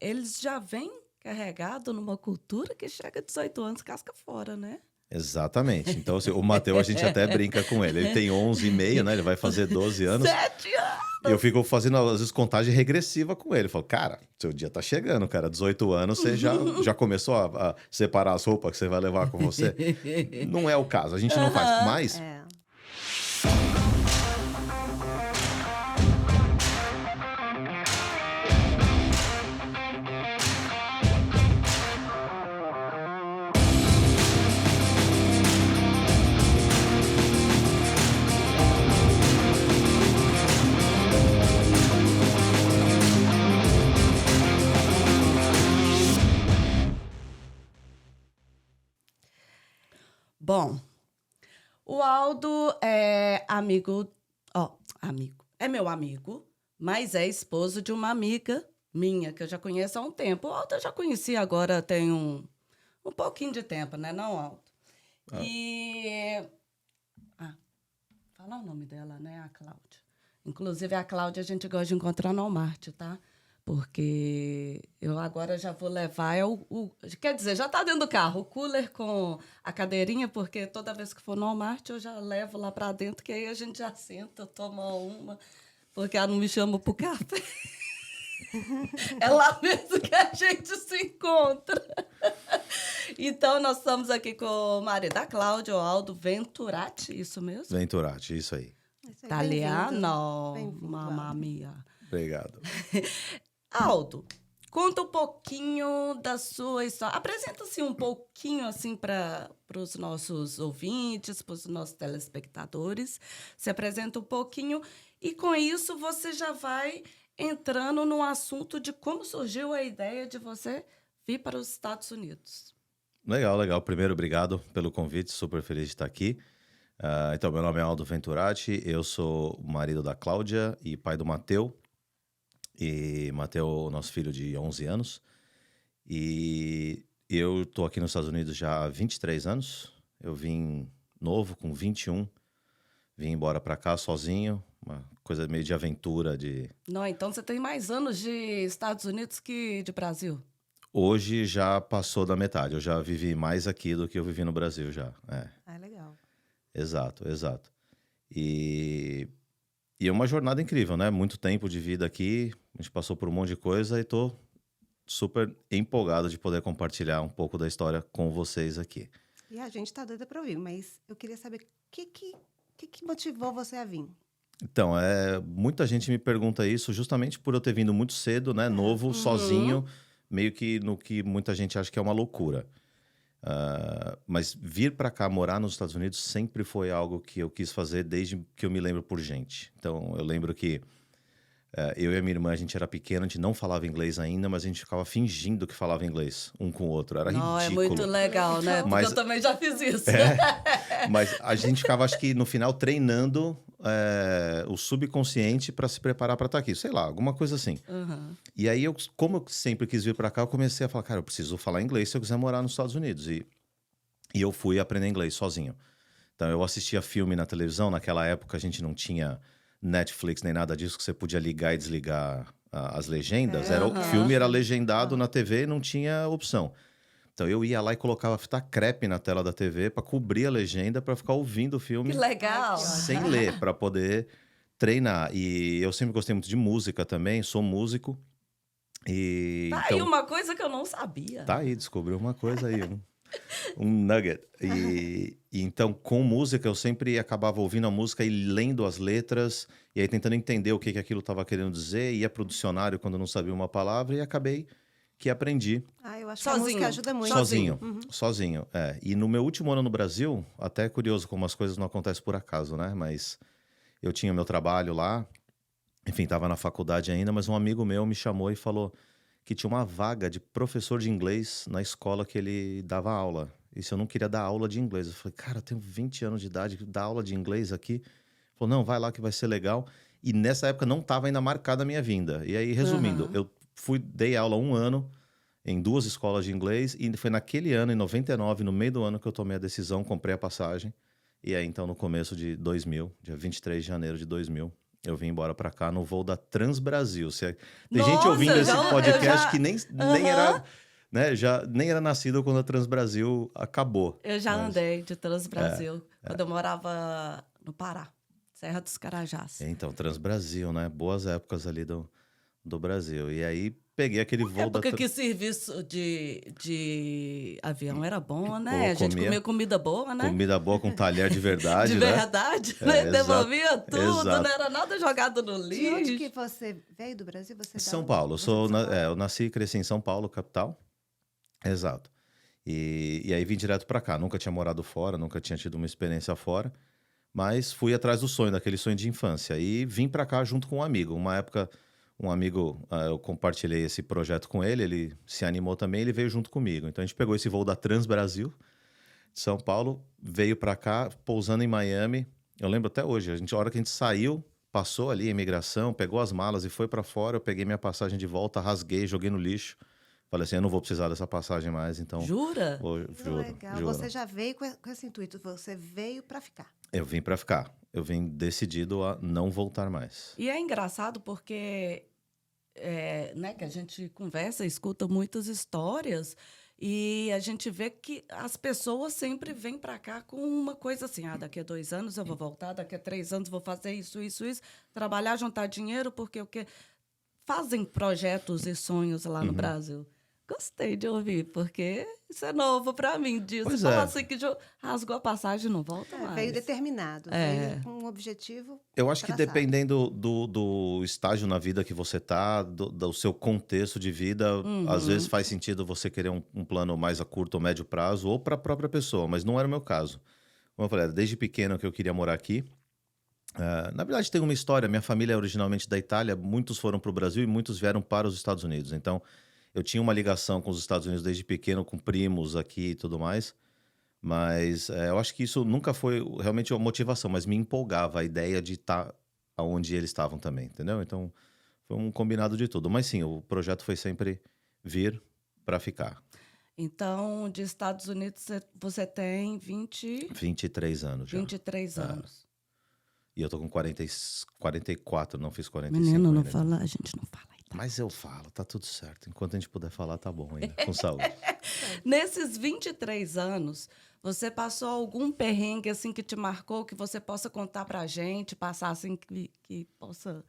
eles já vêm carregados numa cultura que chega a 18 anos casca fora, né? Exatamente. Então, assim, o Matheus, a gente até brinca com ele. Ele tem 11 e meio, né? Ele vai fazer 12 anos. 7 anos! E eu fico fazendo, às vezes, contagem regressiva com ele. Eu falo, cara, seu dia tá chegando, cara. 18 anos, você já começou a separar as roupas que você vai levar com você? Não é o caso, a gente não faz. Mas, É. Bom, o Aldo é amigo, é meu amigo, mas é esposo de uma amiga minha, que eu já conheço há um tempo. O Aldo eu já conheci agora tem um pouquinho de tempo, né, não, Aldo? E... fala o nome dela, né, a Cláudia. Inclusive, a Cláudia a gente gosta de encontrar no Walmart, tá? Porque eu agora já vou levar... quer dizer, já está dentro do carro, o cooler com a cadeirinha, porque toda vez que for no Walmart eu já levo lá para dentro, que aí a gente já senta, toma uma, porque ela não me chama pro café. É lá mesmo que a gente se encontra. Então, nós estamos aqui com o marido da Cláudia, o Aldo Venturati, isso mesmo? Venturati, isso aí. Italiano, Bem-vindo, mamma Aldo. mia. Obrigado. Aldo, conta um pouquinho da sua história. Apresenta-se um pouquinho assim para os nossos ouvintes, para os nossos telespectadores. Se apresenta um pouquinho e, com isso, você já vai entrando no assunto de como surgiu a ideia de você vir para os Estados Unidos. Legal, legal. Primeiro, obrigado pelo convite, super feliz de estar aqui. Então, meu nome é Aldo Venturati, eu sou o marido da Cláudia e pai do Matheus. E Matheus, nosso filho de 11 anos. E eu estou aqui nos Estados Unidos já há 23 anos. Eu vim novo, com 21. Vim embora para cá sozinho, uma coisa meio de aventura. Não, então você tem mais anos de Estados Unidos que de Brasil. Hoje já passou da metade. Eu já vivi mais aqui do que eu vivi no Brasil já. Ah, legal. Exato, exato. E é uma jornada incrível, né? Muito tempo de vida aqui, a gente passou por um monte de coisa e tô super empolgado de poder compartilhar um pouco da história com vocês aqui. E a gente tá doida para ouvir, mas eu queria saber o que motivou você a vir? Então, muita gente me pergunta isso justamente por eu ter vindo muito cedo, né? Novo, sozinho, meio que no que muita gente acha que é uma loucura. Mas vir para cá, morar nos Estados Unidos, sempre foi algo que eu quis fazer desde que eu me lembro por gente. Então, eu lembro que eu e a minha irmã, a gente era pequena, a gente não falava inglês ainda, mas a gente ficava fingindo que falava inglês um com o outro. Era Não, ridículo. é muito legal, né? Porque Mas- eu também já fiz isso. Mas a gente ficava, acho que no final, treinando o subconsciente para se preparar para estar aqui. Sei lá, alguma coisa assim. Uhum. E aí, como eu sempre quis vir para cá, eu comecei a falar, cara, eu preciso falar inglês se eu quiser morar nos Estados Unidos. E eu fui aprender inglês sozinho. Então, eu assistia filme na televisão. Naquela época, a gente não tinha Netflix nem nada disso, que você podia ligar e desligar as legendas. O filme era legendado na TV e não tinha opção. Então, eu ia lá e colocava fita crepe na tela da TV para cobrir a legenda, para ficar ouvindo o filme Que legal. sem ler, para poder treinar. E eu sempre gostei muito de música também, sou músico. E Tá aí uma coisa que eu não sabia. tá aí, descobriu uma coisa aí, um nugget. E então, com música, eu sempre acabava ouvindo a música e lendo as letras, e aí tentando entender o que aquilo estava querendo dizer, ia pro dicionário quando eu não sabia uma palavra, e acabei que aprendi Eu acho Sozinho. que a música ajuda muito. sozinho. Uhum. Sozinho, E no meu último ano no Brasil, até é curioso como as coisas não acontecem por acaso, né? Mas eu tinha meu trabalho lá, enfim, estava na faculdade ainda, mas um amigo meu me chamou e falou que tinha uma vaga de professor de inglês na escola que ele dava aula. E se eu não queria dar aula de inglês? Eu falei, cara, eu tenho 20 anos de idade, dar aula de inglês aqui? Ele falou, não, vai lá que vai ser legal. E nessa época não estava ainda marcada a minha vinda. E aí, resumindo, eu dei aula 1 ano em 2 escolas de inglês, e foi naquele ano, em 99, no meio do ano, que eu tomei a decisão, comprei a passagem. E aí, então, no começo de 2000, dia 23 de janeiro de 2000, Eu vim embora para cá no voo da Transbrasil. Tem gente Nossa, ouvindo esse eu podcast já- que nem era, né, já nem era nascido quando a Transbrasil acabou. Eu já Mas- andei de Transbrasil, quando eu morava no Pará, Serra dos Carajás. Então, Transbrasil, né? Boas épocas ali do Brasil. E aí peguei aquele voo da... Época que serviço de avião era bom, né? Pô, A gente comia- comia comida boa, né? Comida boa com talher de verdade, De né? verdade, É, né? exato, Devolvia tudo, exato. não era nada jogado no De onde que lixo. você veio do Brasil? Você é da São onde? Paulo. Você é de São Paulo? Eu nasci e cresci em São Paulo, capital. Exato. E aí vim direto pra cá. Nunca tinha morado fora, nunca tinha tido uma experiência fora. Mas fui atrás do sonho, daquele sonho de infância. E vim pra cá junto com um amigo. Uma época, um amigo, eu compartilhei esse projeto com ele. Ele se animou também, ele veio junto comigo. Então a gente pegou esse voo da Transbrasil, de São Paulo, veio pra cá, pousando em Miami. Eu lembro até hoje, a hora que a gente saiu, passou ali a imigração, pegou as malas e foi pra fora. Eu peguei minha passagem de volta, rasguei, joguei no lixo. Falei assim, eu não vou precisar dessa passagem mais, então... Jura? Que Juro, legal. juro. Você já veio com esse intuito, você veio para ficar. Eu vim pra ficar. Eu vim decidido a não voltar mais. E é engraçado porque né, que a gente conversa, escuta muitas histórias e a gente vê que as pessoas sempre vêm para cá com uma coisa assim, daqui a 2 anos eu vou voltar, daqui a 3 anos eu vou fazer isso, trabalhar, juntar dinheiro, porque o que fazem projetos e sonhos lá no Brasil. Gostei de ouvir, porque isso é novo para mim. Pois Fala é. assim que rasgou a passagem e não volta mais. Veio determinado, É. veio com um objetivo. Eu acho que traçado. dependendo do estágio na vida que você tá, do seu contexto de vida, às vezes faz sentido você querer um plano mais a curto ou médio prazo, ou para a própria pessoa, mas não era o meu caso. Como eu falei, desde pequeno que eu queria morar aqui. Na verdade, tem uma história. Minha família é originalmente da Itália, muitos foram para o Brasil e muitos vieram para os Estados Unidos. Então, eu tinha uma ligação com os Estados Unidos desde pequeno, com primos aqui e tudo mais. Mas eu acho que isso nunca foi realmente uma motivação, mas me empolgava a ideia de estar onde eles estavam também, entendeu? Então, foi um combinado de tudo. Mas sim, o projeto foi sempre vir para ficar. Então, de Estados Unidos, você tem 23 anos já. 23 anos. E eu tô com 44, não fiz 45 Menino, não ainda. fala, a gente não fala. Mas eu falo, tá tudo certo. Enquanto a gente puder falar, tá bom ainda, com saúde. Nesses 23 anos, você passou algum perrengue assim que te marcou, que você possa contar pra gente, passar assim, que possa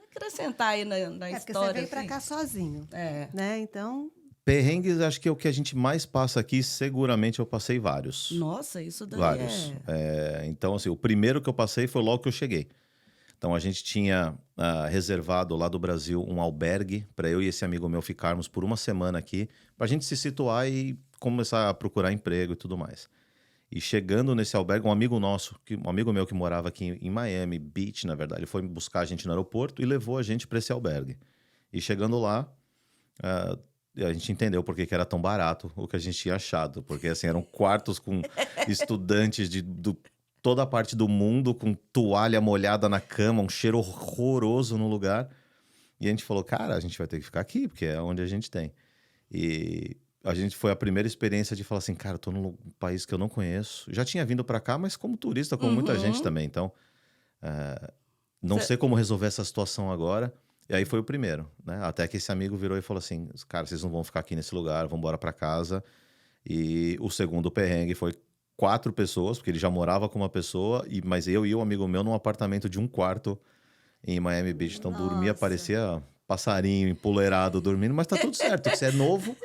acrescentar aí na Porque história? você veio para assim? cá sozinho, É. né? Então, Perrengues, acho que é o que a gente mais passa aqui, seguramente eu passei vários. Nossa, isso daí Vários. Então, assim, o primeiro que eu passei foi logo que eu cheguei. Então, a gente tinha reservado lá do Brasil um albergue para eu e esse amigo meu ficarmos por uma semana aqui, para a gente se situar e começar a procurar emprego e tudo mais. E chegando nesse albergue, um amigo meu que morava aqui em Miami Beach, na verdade, ele foi buscar a gente no aeroporto e levou a gente para esse albergue. E chegando lá, a gente entendeu por que era tão barato o que a gente tinha achado. Porque, assim, eram quartos com estudantes de toda a parte do mundo, com toalha molhada na cama, um cheiro horroroso no lugar. E a gente falou, cara, a gente vai ter que ficar aqui, porque é onde a gente tem. E a gente foi a primeira experiência de falar assim, cara, eu tô num país que eu não conheço. Já tinha vindo pra cá, mas como turista, como muita gente também. Então, não sei como resolver essa situação agora. E aí foi o primeiro, né? Até que esse amigo virou e falou assim, cara, vocês não vão ficar aqui nesse lugar, vão embora pra casa. E o segundo perrengue foi 4 pessoas, porque ele já morava com uma pessoa, mas eu e um amigo meu num apartamento de 1 quarto em Miami Beach. Então dormia, Nossa. parecia passarinho empoleirado dormindo, mas tá tudo certo. Você é novo,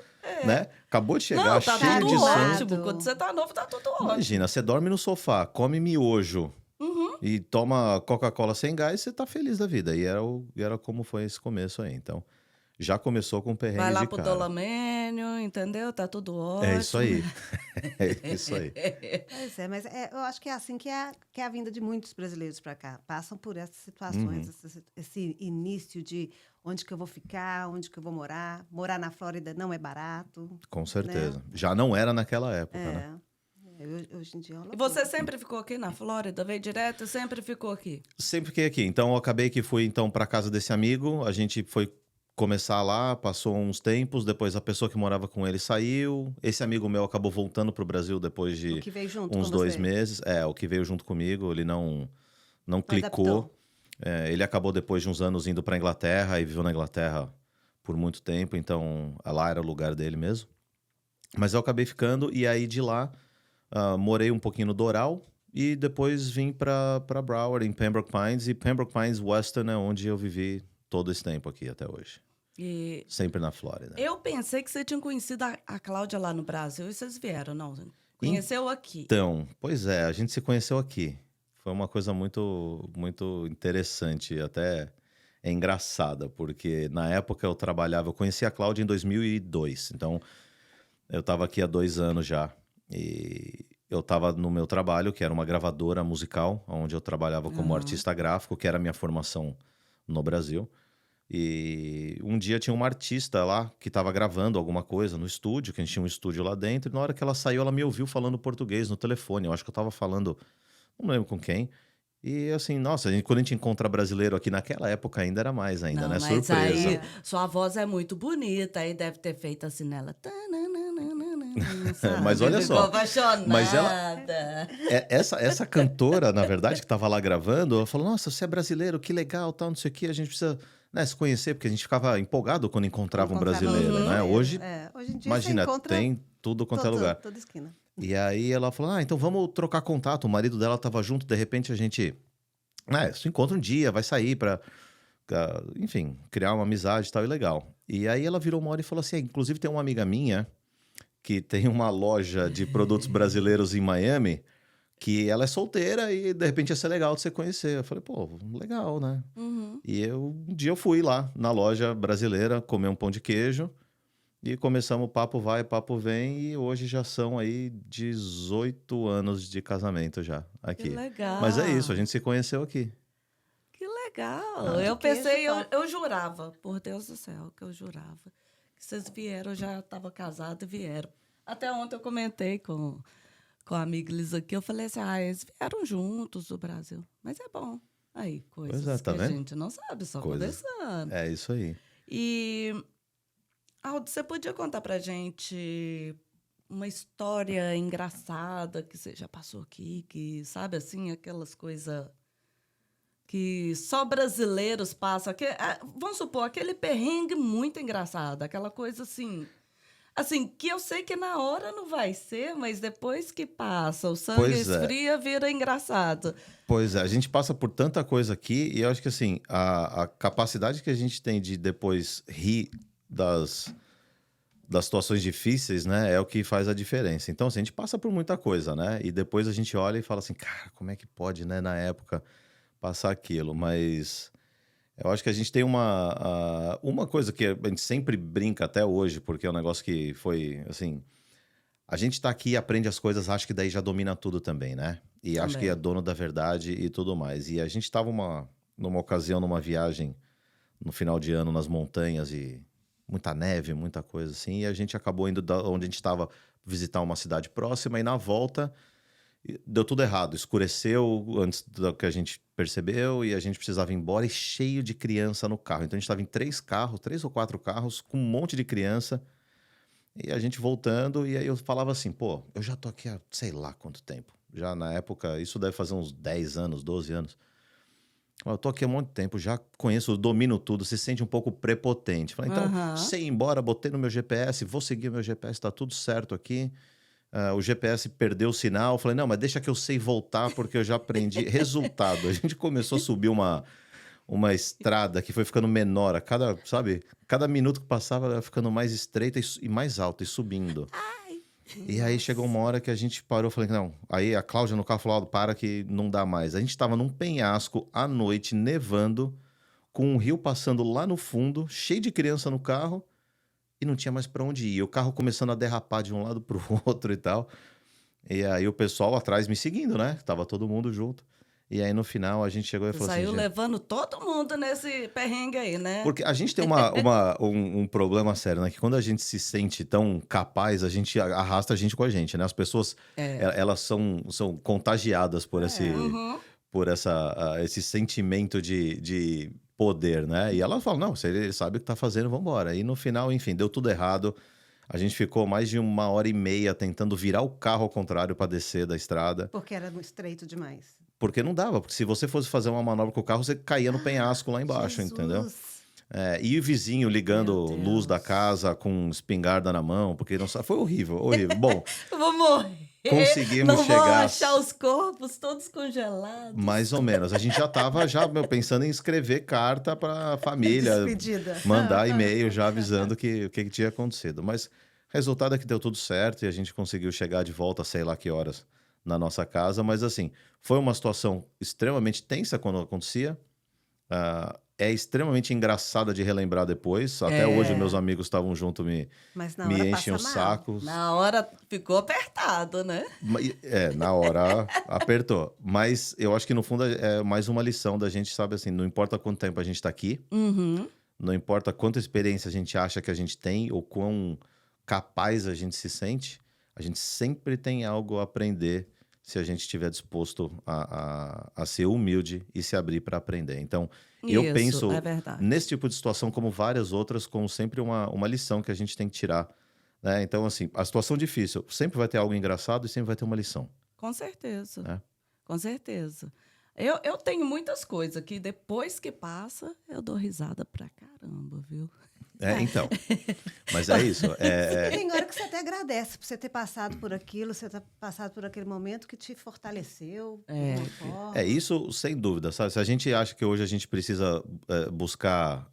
né? Acabou de chegar, Não, tá cheio tudo de sono. ótimo. Quando você tá novo, tá tudo ótimo. Imagina, você dorme no sofá, come miojo e toma Coca-Cola sem gás, você tá feliz da vida. E era como foi esse começo aí. Então, já começou com perrengue Vai lá de pro cara. Dolomênio, entendeu? Tá tudo ótimo. É isso aí. É isso aí. pois é, mas eu acho que é assim que é a vinda de muitos brasileiros para cá. Passam por essas situações, esse início de onde que eu vou ficar, onde que eu vou morar. Morar na Flórida não é barato. Com certeza. Já não era naquela época, É. né? Hoje em dia é uma E loucura. você sempre ficou aqui na Flórida? Veio direto e sempre ficou aqui? Sempre fiquei aqui. Então, eu acabei que fui então para casa desse amigo. A gente foi começar lá, passou uns tempos. Depois, a pessoa que morava com ele saiu. Esse amigo meu acabou voltando pro Brasil depois de O que veio junto uns com 2 você. meses. O que veio junto comigo. Ele não Não clicou. adaptou. Ele acabou depois de uns anos indo para Inglaterra e viveu na Inglaterra por muito tempo, então lá era o lugar dele mesmo. Mas eu acabei ficando e aí de lá morei um pouquinho no Doral e depois vim para Broward, em Pembroke Pines. E Pembroke Pines, Weston, é onde eu vivi todo esse tempo aqui até hoje. E Sempre na Flórida. eu pensei que você tinha conhecido a Cláudia lá no Brasil e vocês vieram, não? Conheceu aqui. Então, pois é, a gente se conheceu aqui. Foi uma coisa muito, muito interessante, até é engraçada, porque na época eu conheci a Cláudia em 2002, então eu estava aqui há 2 anos já, e eu estava no meu trabalho, que era uma gravadora musical, onde eu trabalhava como artista gráfico, que era a minha formação no Brasil. E um dia tinha uma artista lá que estava gravando alguma coisa no estúdio, que a gente tinha um estúdio lá dentro, e na hora que ela saiu, ela me ouviu falando português no telefone. Eu acho que eu estava falando, não lembro com quem. E assim, nossa, quando a gente encontra brasileiro aqui naquela época ainda era mais ainda, Não, né? mas Surpresa. aí sua voz é muito bonita, aí deve ter feito assim nela. Mas olha Ficou só, apaixonada. mas essa cantora, na verdade, que estava lá gravando, ela falou, nossa, você é brasileiro, que legal, tal, não sei o quê, a gente precisa, né, se conhecer, porque a gente ficava empolgado quando encontrava um brasileiro, né? Hoje, Hoje em dia imagina, você encontra tem tudo quanto é lugar. toda esquina. E aí ela falou, então vamos trocar contato. O marido dela estava junto, de repente a gente, se encontra um dia, vai sair para, enfim, criar uma amizade e tal, e legal. E aí ela virou uma hora e falou assim, inclusive tem uma amiga minha que tem uma loja de produtos brasileiros em Miami, que ela é solteira e de repente ia ser legal de você conhecer. Eu falei, pô, legal, né? E um dia eu fui lá na loja brasileira comer um pão de queijo e começamos papo vai, papo vem, e hoje já são aí 18 anos de casamento já aqui. Que legal. Mas é isso, a gente se conheceu aqui. Que legal. Pão de Eu queijo, pensei, top. eu jurava, por Deus do céu, que eu jurava. Que vocês vieram, eu já estava casada e vieram. Até ontem eu comentei com a amiga Liz aqui, eu falei assim, eles vieram juntos do Brasil. Mas é bom. Aí, coisas Pois é, tá que a vendo? gente não sabe, só Coisas. conversando. É isso aí. E, Aldo, você podia contar pra gente uma história engraçada que você já passou aqui, que, sabe, assim, aquelas coisas que só brasileiros passam. Vamos supor, aquele perrengue muito engraçado, aquela coisa assim, que eu sei que na hora não vai ser, mas depois que passa, o sangue Pois é. esfria, vira engraçado. Pois é, a gente passa por tanta coisa aqui e eu acho que assim, a capacidade que a gente tem de depois rir das situações difíceis, né, é o que faz a diferença. Então, assim, a gente passa por muita coisa, né, e depois a gente olha e fala assim, cara, como é que pode, né, na época, passar aquilo? Mas eu acho que a gente tem uma coisa que a gente sempre brinca até hoje, porque é um negócio que foi, assim, a gente tá aqui e aprende as coisas, acho que daí já domina tudo também, né? E acho que é dono da verdade e tudo mais. E a gente tava numa ocasião, numa viagem no final de ano nas montanhas e muita neve, muita coisa assim, e a gente acabou indo onde a gente estava visitar uma cidade próxima e na volta deu tudo errado, escureceu antes do que a gente percebeu e a gente precisava ir embora e cheio de criança no carro. Então a gente estava em 3 ou 4 carros com um monte de criança e a gente voltando e aí eu falava assim, pô, eu já tô aqui há sei lá quanto tempo. Já na época, isso deve fazer uns 10 anos, 12 anos. Eu tô aqui há muito tempo, já conheço, domino tudo, se sente um pouco prepotente. Falei, então, sei ir embora, botei no meu GPS, vou seguir o meu GPS, tá tudo certo aqui. O GPS perdeu o sinal. Falei, não, mas deixa que eu sei voltar, porque eu já aprendi. Resultado, a gente começou a subir uma estrada que foi ficando menor. Cada minuto que passava, ela ia ficando mais estreita e mais alta, e subindo. E aí chegou uma hora que a gente parou, falei, não. Aí a Cláudia no carro falou, para que não dá mais. A gente tava num penhasco à noite, nevando, com um rio passando lá no fundo, cheio de criança no carro, e não tinha mais pra onde ir. O carro começando a derrapar de um lado pro outro e tal. E aí o pessoal atrás me seguindo, né? Tava todo mundo junto. E aí no final a gente chegou e falou assim... Saiu levando todo mundo nesse perrengue aí, né? Porque a gente tem um problema sério, né? Que quando a gente se sente tão capaz, a gente arrasta a gente com a gente, né? As pessoas, elas são contagiadas por esse sentimento de poder, né? E ela fala, não, se ele sabe o que tá fazendo, vambora. E no final, enfim, deu tudo errado. A gente ficou mais de 1h30 tentando virar o carro ao contrário para descer da estrada. Porque era estreito demais. Porque não dava, porque se você fosse fazer uma manobra com o carro, você caía no penhasco lá embaixo, entendeu? Jesus. E o vizinho ligando Meu luz da Deus. casa com espingarda na mão, porque não sabe. Foi horrível, horrível. Bom, Eu vou morrer. conseguimos Não vou chegar achar os corpos todos congelados. mais ou menos. A gente já estava pensando em escrever carta para a família, Despedida. mandar e-mail já avisando o que tinha acontecido. Mas resultado é que deu tudo certo e a gente conseguiu chegar de volta, sei lá que horas, na nossa casa. Mas assim, foi uma situação extremamente tensa quando acontecia. É extremamente engraçada de relembrar depois. Até hoje, meus amigos estavam junto, Mas na me hora enchem passa os mal. sacos. Na hora ficou apertado, né? Na hora apertou. Mas eu acho que no fundo é mais uma lição da gente, sabe assim, não importa quanto tempo a gente está aqui, Uhum. não importa quanta experiência a gente acha que a gente tem ou quão capaz a gente se sente, a gente sempre tem algo a aprender se a gente estiver disposto a ser humilde e se abrir para aprender. Então, eu Isso, penso é verdade. nesse tipo de situação como várias outras, como sempre uma lição que a gente tem que tirar, né? Então, assim, a situação difícil sempre vai ter algo engraçado e sempre vai ter uma lição, Com certeza. né? Com certeza. Eu tenho muitas coisas que depois que passa, eu dou risada pra caramba, viu? Então. Mas é isso. E tem hora que você até agradece por você ter passado por aquilo, você ter passado por aquele momento que te fortaleceu de alguma forma. Isso sem dúvida, sabe? Se a gente acha que hoje a gente precisa buscar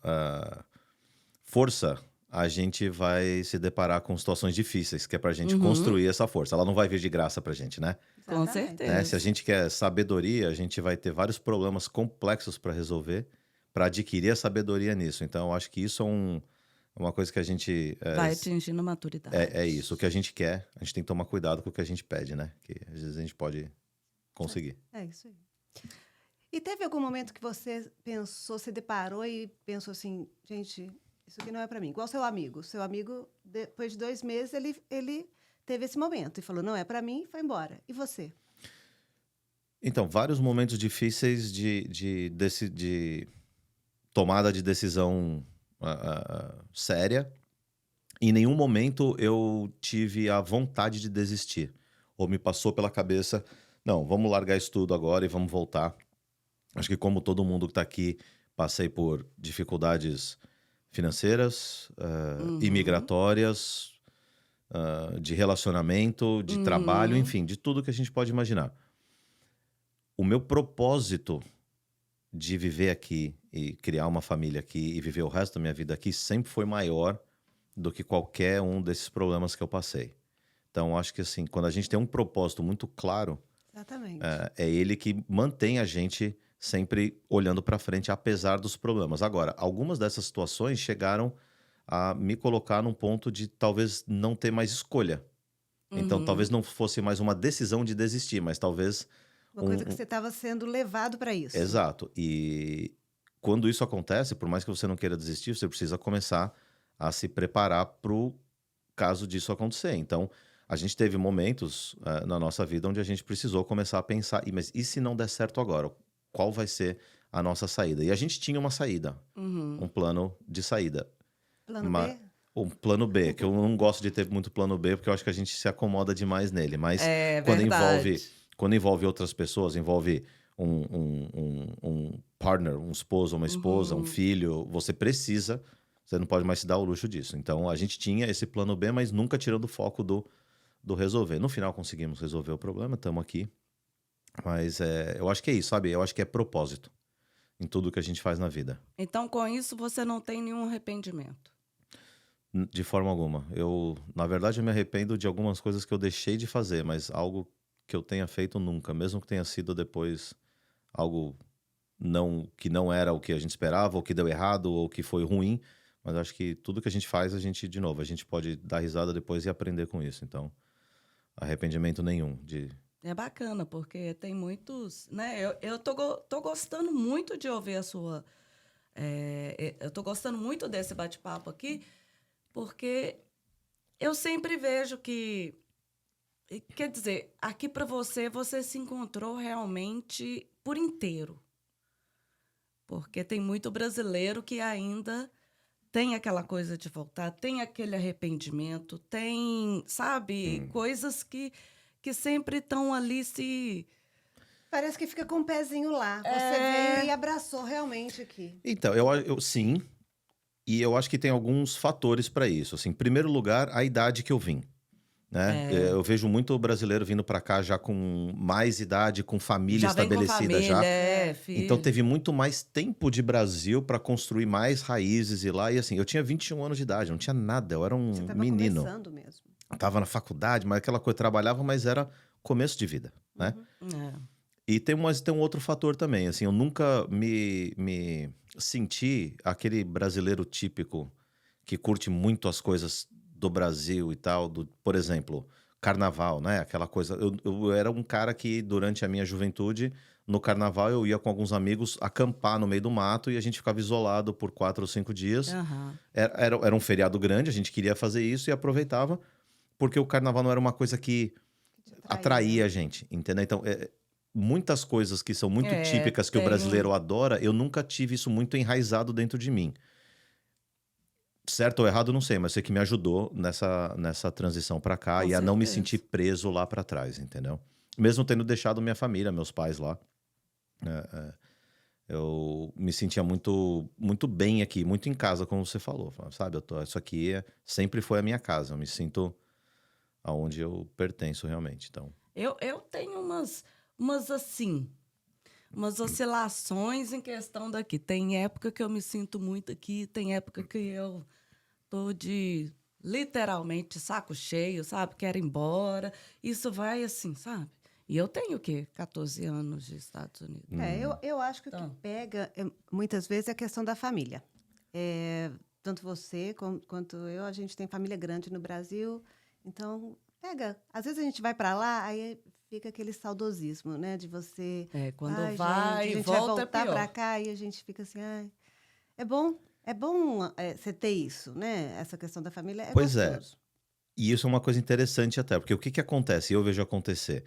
força, a gente vai se deparar com situações difíceis, que é pra gente construir essa força. Ela não vai vir de graça pra gente, né? Com Exatamente. certeza. Se a gente quer sabedoria, a gente vai ter vários problemas complexos para resolver, para adquirir a sabedoria nisso. Então, eu acho que isso é uma coisa que a gente. Vai atingindo maturidade. É isso. O que a gente quer, a gente tem que tomar cuidado com o que a gente pede, né? Que às vezes a gente pode conseguir. É isso aí. E teve algum momento que você pensou, se deparou e pensou assim, gente, isso aqui não é para mim. Igual seu amigo. Seu amigo, depois de 2 meses, ele teve esse momento e falou, não é para mim, e foi embora. E você? Então, vários momentos difíceis de tomada de decisão séria. Em nenhum momento eu tive a vontade de desistir. Ou me passou pela cabeça, não, vamos largar isso tudo agora e vamos voltar. Acho que como todo mundo que está aqui, passei por dificuldades financeiras, imigratórias, de relacionamento, de trabalho, enfim, de tudo que a gente pode imaginar. O meu propósito de viver aqui e criar uma família aqui e viver o resto da minha vida aqui sempre foi maior do que qualquer um desses problemas que eu passei. Então, acho que assim, quando a gente tem um propósito muito claro, Exatamente. é ele que mantém a gente sempre olhando para frente, apesar dos problemas. Agora, algumas dessas situações chegaram a me colocar num ponto de talvez não ter mais escolha. Então, talvez não fosse mais uma decisão de desistir, mas talvez Uma coisa que você estava sendo levado para isso. Exato. E quando isso acontece, por mais que você não queira desistir, você precisa começar a se preparar para o caso disso acontecer. Então, a gente teve momentos na nossa vida onde a gente precisou começar a pensar, mas e se não der certo agora? Qual vai ser a nossa saída? E a gente tinha uma saída, um plano de saída. Plano Ma- B? Um plano B, que eu não gosto de ter muito plano B, porque eu acho que a gente se acomoda demais nele. Mas É quando verdade. envolve outras pessoas, envolve um partner, um esposo, uma esposa, um filho, você não pode mais se dar o luxo disso. Então, a gente tinha esse plano B, mas nunca tirando o foco do resolver. No final, conseguimos resolver o problema, estamos aqui. Mas eu acho que é isso, sabe? Eu acho que é propósito em tudo que a gente faz na vida. Então, com isso, você não tem nenhum arrependimento. De forma alguma. Na verdade, eu me arrependo de algumas coisas que eu deixei de fazer, mas algo que eu tenha feito nunca, mesmo que tenha sido depois algo que não era o que a gente esperava, ou que deu errado, ou que foi ruim, mas acho que tudo que a gente faz, de novo, a gente pode dar risada depois e aprender com isso. Então, arrependimento nenhum É bacana, porque tem muitos, né? Eu tô gostando muito de ouvir a sua... eu tô gostando muito desse bate-papo aqui, porque eu sempre vejo que... Quer dizer, aqui para você se encontrou realmente por inteiro. Porque tem muito brasileiro que ainda tem aquela coisa de voltar, tem aquele arrependimento, tem, sabe, coisas que sempre estão ali Parece que fica com o pezinho lá. Você É. veio e abraçou realmente aqui. Então, eu sim, e eu acho que tem alguns fatores para isso. Assim, em primeiro lugar, a idade que eu vim, né? É. Eu vejo muito brasileiro vindo para cá já com mais idade, com família Já vem com estabelecida família, já. filho. Então teve muito mais tempo de Brasil para construir mais raízes e lá. E assim, eu tinha 21 anos de idade, não tinha nada, eu era um Você estava menino. começando mesmo. Tava na faculdade, mas aquela coisa, trabalhava, mas era começo de vida, né? É. E tem um outro fator também, assim, eu nunca me senti aquele brasileiro típico que curte muito as coisas do Brasil e tal, por exemplo, carnaval, né? Aquela coisa. Eu era um cara que, durante a minha juventude, no carnaval, eu ia com alguns amigos acampar no meio do mato e a gente ficava isolado por 4 ou 5 dias. Aham. Era um feriado grande, a gente queria fazer isso e aproveitava, porque o carnaval não era uma coisa que Que te atraía a gente, entendeu? Então, muitas coisas que são muito É, típicas que o tem brasileiro adora, eu nunca tive isso muito enraizado dentro de mim. Certo ou errado, não sei, mas sei que me ajudou nessa transição para cá Com e a não me certeza. sentir preso lá para trás, entendeu? Mesmo tendo deixado minha família, meus pais lá, eu me sentia muito, muito bem aqui, muito em casa, como você falou, sabe? Isso aqui sempre foi a minha casa, eu me sinto aonde eu pertenço realmente, então. Eu tenho umas assim, umas oscilações em questão daqui. Tem época que eu me sinto muito aqui, tem época que eu tô literalmente saco cheio, sabe? Quero ir embora. Isso vai assim, sabe? E eu tenho o quê? 14 anos de Estados Unidos. Eu acho que o Então. que pega, muitas vezes, é a questão da família. Tanto você quanto eu, a gente tem família grande no Brasil, então pega. Às vezes a gente vai para lá, aí fica aquele saudosismo, né? De você. Quando Ai, vai gente, e a gente vai volta é voltar pior. para cá e a gente fica assim, ai. É bom você ter isso, né? Essa questão da família é Pois é. gostoso. E isso é uma coisa interessante até, porque o que acontece? Eu vejo acontecer.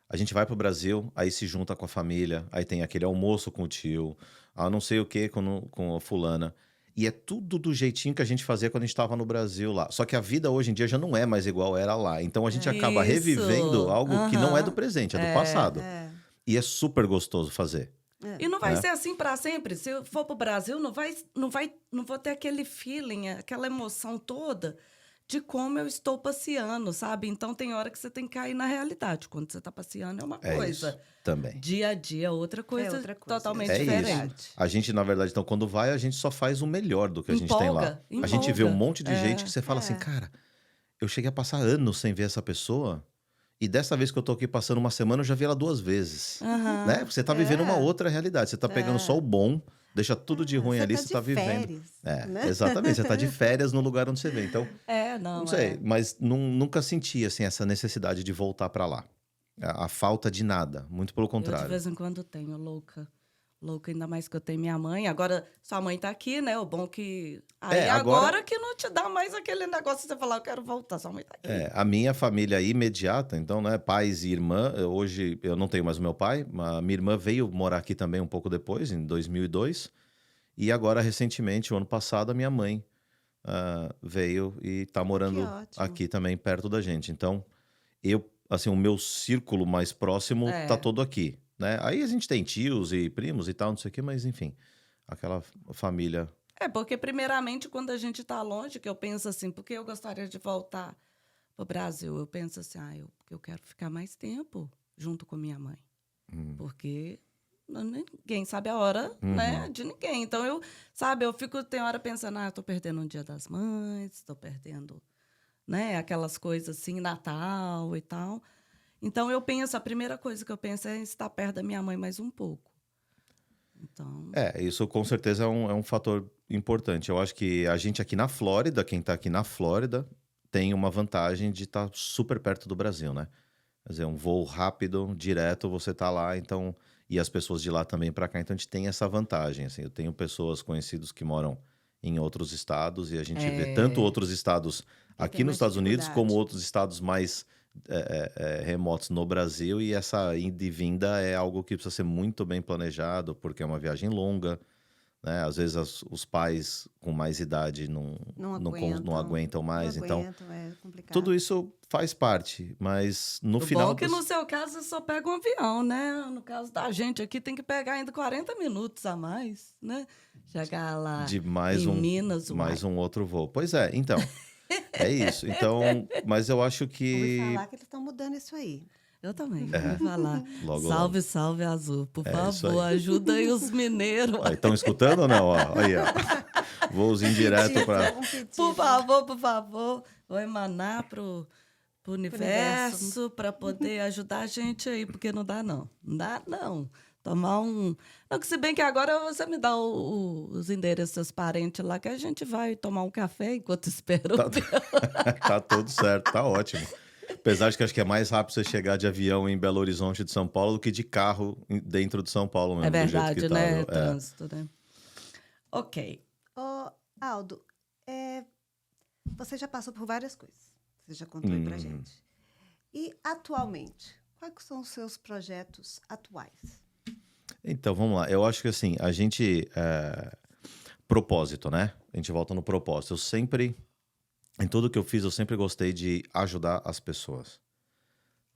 A gente vai pro Brasil, aí se junta com a família, aí tem aquele almoço com o tio, não sei o que com a fulana. E é tudo do jeitinho que a gente fazia quando a gente estava no Brasil lá. Só que a vida hoje em dia já não é mais igual era lá. Então a gente acaba revivendo Isso. algo que não é do Aham. presente, é do É. passado. É. E é super gostoso fazer. E não vai É. ser assim para sempre. Se eu for pro Brasil, não vou ter aquele feeling, aquela emoção toda de como eu estou passeando, sabe? Então tem hora que você tem que cair na realidade. Quando você está passeando é uma É coisa. isso também. Dia a dia é outra coisa, outra coisa, totalmente É diferente. isso. A gente, na verdade, então, quando vai, a gente só faz o melhor do que a gente tem lá. Empolga, A gente vê um empolga. monte de gente que você fala assim, cara, eu cheguei a passar anos sem ver essa pessoa, e dessa vez que eu tô aqui passando uma semana, eu já vi ela 2 vezes. Aham. Né? Você tá vivendo uma outra realidade. Você tá pegando só o bom, deixa tudo de ruim Você ali, tá você de tá vivendo. férias, É, né? exatamente. Você tá de férias no lugar onde você vem. Então, Não não sei, é. mas nunca senti assim, essa necessidade de voltar pra lá. A falta de nada, muito pelo Eu de contrário. vez em quando tenho, louca. Louca, ainda mais que eu tenho minha mãe. Agora, sua mãe tá aqui, né? O bom que... Aí agora que não te dá mais aquele negócio de você falar, eu quero voltar, sua mãe tá aqui. A minha família imediata, então, né, pais e irmã, hoje eu não tenho mais o meu pai, a minha irmã veio morar aqui também um pouco depois, em 2002, e agora, recentemente, o ano passado, a minha mãe veio e tá morando ótimo. aqui também, perto da gente. Então, assim, o meu círculo mais próximo tá todo aqui, né? Aí a gente tem tios e primos e tal, não sei o quê, mas enfim, aquela família... Porque primeiramente, quando a gente tá longe, que eu penso assim, porque eu gostaria de voltar pro Brasil, eu penso assim, eu quero ficar mais tempo junto com minha mãe. Porque ninguém sabe a hora, né, de ninguém. Então, eu fico, tem hora pensando, eu tô perdendo um Dia das Mães, tô perdendo, né, aquelas coisas assim, Natal e tal. Então, a primeira coisa que eu penso é estar perto da minha mãe mais um pouco. Então... isso com certeza é um fator importante. Eu acho que a gente aqui na Flórida, quem tá aqui na Flórida, tem uma vantagem de estar super perto do Brasil, né? Quer dizer, um voo rápido, direto, você tá lá, então... E as pessoas de lá também para cá, então a gente tem essa vantagem, assim. Eu tenho pessoas conhecidas que moram em outros estados e a gente vê tanto outros estados aqui tem nos mais Estados Unidos dificuldade. como outros estados mais remotos no Brasil, e essa ida e vinda é algo que precisa ser muito bem planejado, porque é uma viagem longa, né? Às vezes os pais com mais idade não aguentam mais, então É complicado. tudo isso faz parte, mas no O final... bom é que no seu caso você só pega um avião, né? No caso da gente aqui tem que pegar ainda 40 minutos a mais, né? Chegar lá De em Minas, mais uai. um outro voo. Pois é, então, é isso. Então, mas eu acho Ouvi que... falar que eles estão mudando isso aí. Eu também, vou falar. Logo, Salve, logo. salve, Azul. Por isso favor, aí. ajuda aí os mineiros. Estão escutando ou não? Ó, aí, ó. Voos indireto para... Um pedido. Por favor, vou emanar pro universo para poder ajudar a gente aí, porque não dá não. Não dá não. Tomar um... Não, que se bem que agora você me dá os endereços dos seus parentes lá, que a gente vai tomar um café enquanto espera o Tá, teu. tá tudo certo, tá ótimo. Apesar de que acho que é mais rápido você chegar de avião em Belo Horizonte de São Paulo do que de carro dentro de São Paulo mesmo. É do jeito verdade, que tá, né? viu? Trânsito, né? Ok. Ô, Aldo, você já passou por várias coisas. Você já contou aí pra gente. E, atualmente, quais são os seus projetos atuais? Então, vamos lá. Eu acho que assim, a gente... propósito, né? A gente volta no propósito. Eu sempre... Em tudo que eu fiz, eu sempre gostei de ajudar as pessoas.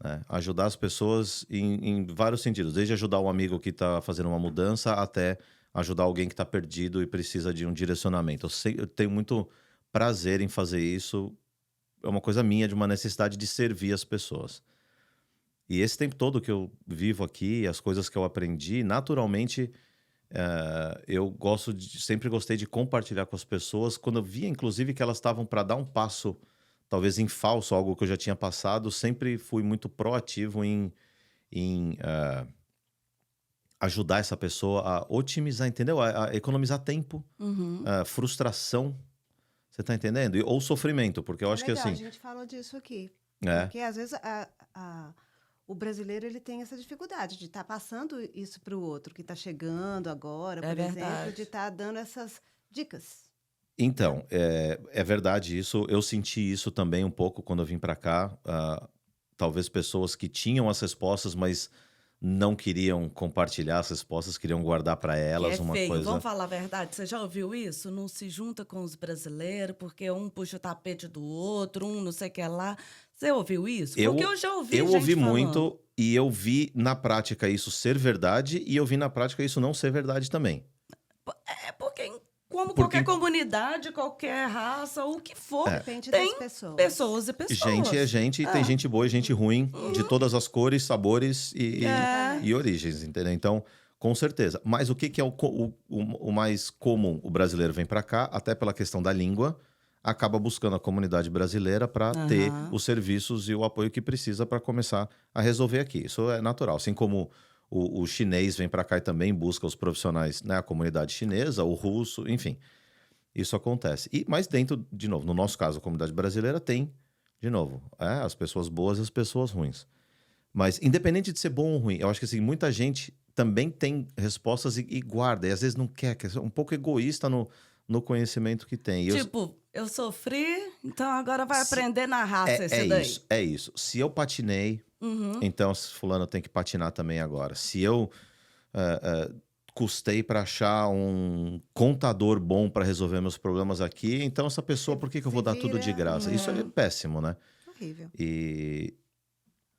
Né? Ajudar as pessoas em vários sentidos. Desde ajudar um amigo que está fazendo uma mudança até ajudar alguém que está perdido e precisa de um direcionamento. Eu tenho muito prazer em fazer isso. É uma coisa minha, de uma necessidade de servir as pessoas. E esse tempo todo que eu vivo aqui, as coisas que eu aprendi, naturalmente... eu sempre gostei de compartilhar com as pessoas. Quando eu via, inclusive, que elas estavam para dar um passo, talvez em falso, algo que eu já tinha passado, sempre fui muito proativo em ajudar essa pessoa a otimizar, entendeu? A economizar tempo, frustração, você tá entendendo? Ou sofrimento, porque eu acho que legal, assim... a gente falou disso aqui. É. Porque, às vezes, o brasileiro ele tem essa dificuldade de estar passando isso para o outro, que está chegando agora, por exemplo, verdade. de estar dando essas dicas. Então, é verdade isso. Eu senti isso também um pouco quando eu vim para cá. Talvez pessoas que tinham as respostas, mas não queriam compartilhar as respostas, queriam guardar para elas Que é uma feio, coisa... vamos falar a verdade. Você já ouviu isso? Não se junta com os brasileiros, porque um puxa o tapete do outro, um não sei o que lá. Você ouviu isso? Porque eu já ouvi Eu gente ouvi falando. muito e eu vi na prática isso ser verdade e eu vi na prática isso não ser verdade também. É porque, como Porque- qualquer comunidade, qualquer raça, o que for, Depende tem das pessoas. pessoas e pessoas. Gente é gente e tem gente boa e gente ruim, de todas as cores, sabores e origens, entendeu? Então, com certeza. Mas o que é o mais comum? O brasileiro vem para cá, até pela questão da língua, acaba buscando a comunidade brasileira para ter os serviços e o apoio que precisa para começar a resolver aqui. Isso é natural. Assim como o chinês vem para cá e também busca os profissionais, né, a comunidade chinesa, o russo, enfim. Isso acontece. Mas dentro, de novo, no nosso caso, a comunidade brasileira tem, de novo, as pessoas boas e as pessoas ruins. Mas, independente de ser bom ou ruim, eu acho que assim, muita gente também tem respostas e guarda. E às vezes não quer é um pouco egoísta no conhecimento que tem. E Tipo, eu sofri, então agora vai aprender na raça esse daí. É isso. Se eu patinei, então fulano tem que patinar também agora. Se eu custei para achar um contador bom para resolver meus problemas aqui, então essa pessoa, por que eu vou dar tudo de graça? Isso é péssimo, né? Horrível.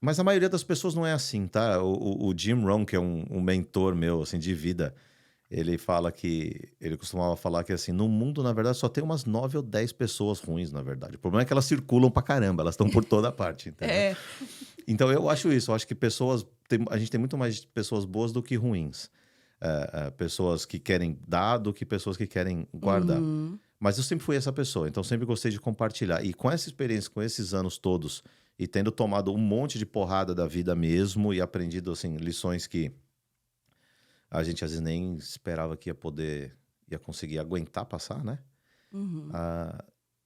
Mas a maioria das pessoas não é assim, tá? O Jim Rohn, que é um mentor meu, assim, de vida, ele costumava falar que, assim, no mundo, na verdade, só tem umas 9 ou 10 pessoas ruins, na verdade. O problema é que elas circulam pra caramba, elas estão por toda parte, entendeu? Então, eu acho isso. Eu acho que a gente tem muito mais pessoas boas do que ruins. Pessoas que querem dar do que pessoas que querem guardar. Mas eu sempre fui essa pessoa, então sempre gostei de compartilhar. E com essa experiência, com esses anos todos, e tendo tomado um monte de porrada da vida mesmo e aprendido, assim, lições que a gente às vezes nem esperava que ia conseguir aguentar passar, né?